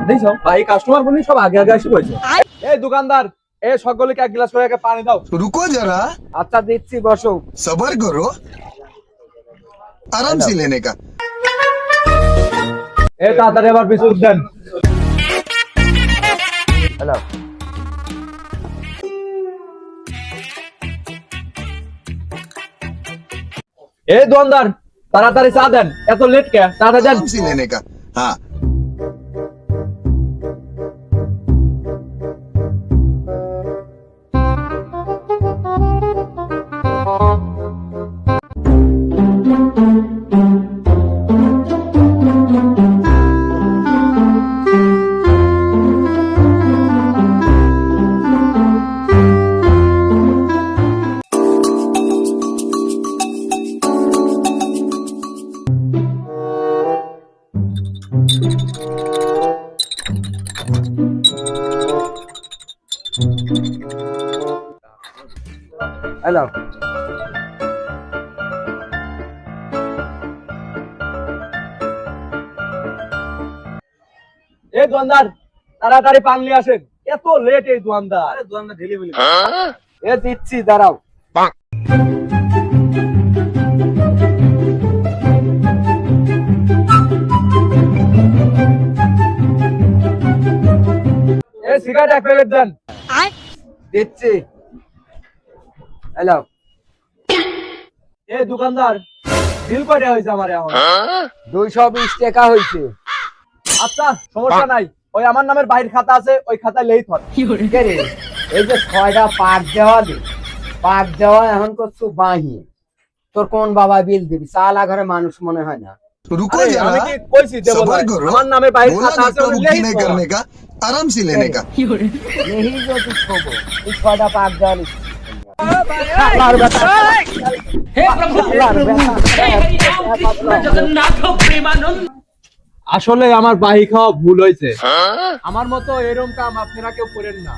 দেখছো ভাই কাস্টমার বলি সব আগে আগে এসে বলছে। এই দোকানদার, এই সকলকে এক গ্লাস করে পানি দাও। रुको जरा, আচ্ছা দিচ্ছি, বসো। सबर करो, आराम से लेने का। এই তাড়াতাড়ি আবার বিস্কুট দেন। হ্যালো। এই দোকানদার, তাড়াতাড়ি চা দেন, এত লেট কে? তাড়াতাড়ি দেন। आराम से लेने का। हाँ, হ্যালো। এই দোকানদার, তাড়াতাড়ি পান নিয়ে আসেন, এত লেট এই দোকানদার। আরে দোকানদার ঢেলে বলি। এ দিচ্ছি, দাঁড়াও। এই সিগারেট এক প্যাকেট দেন। দিচ্ছি। হ্যালো। এই দোকানদার, বিল কয়টা হয়েছে আমার এখন? 220 টাকা হয়েছে। আচ্ছা সমস্যা নাই, ওই আমার নামের বাইরের খাতা আছে, ওই খাতায় লেই থর। কে রে? এই যে 6টা পাক দেওয়া দে, পাক দেওয়া এখন করছু বাহি। তোর কোন বাবা বিল দিবি? চালা ঘরে মানুষ মনে হয় না। रुको আরে, আমি जरा, কি কইছি দেব না? सबर करो, আমার নামে বাইরের बोला খাতা আছে, धक्का ওই मुक्की লেই नहीं থর। करने का, आराम से लेने का। নেহি যদি ছোবো, এই 6টা পাক দেওয়া নিচ্ছি। আসলে আমার বাহি খাওয়া ভুল হয়েছে। আমার মতো এরকম কাম আপনারা কেউ করেন না।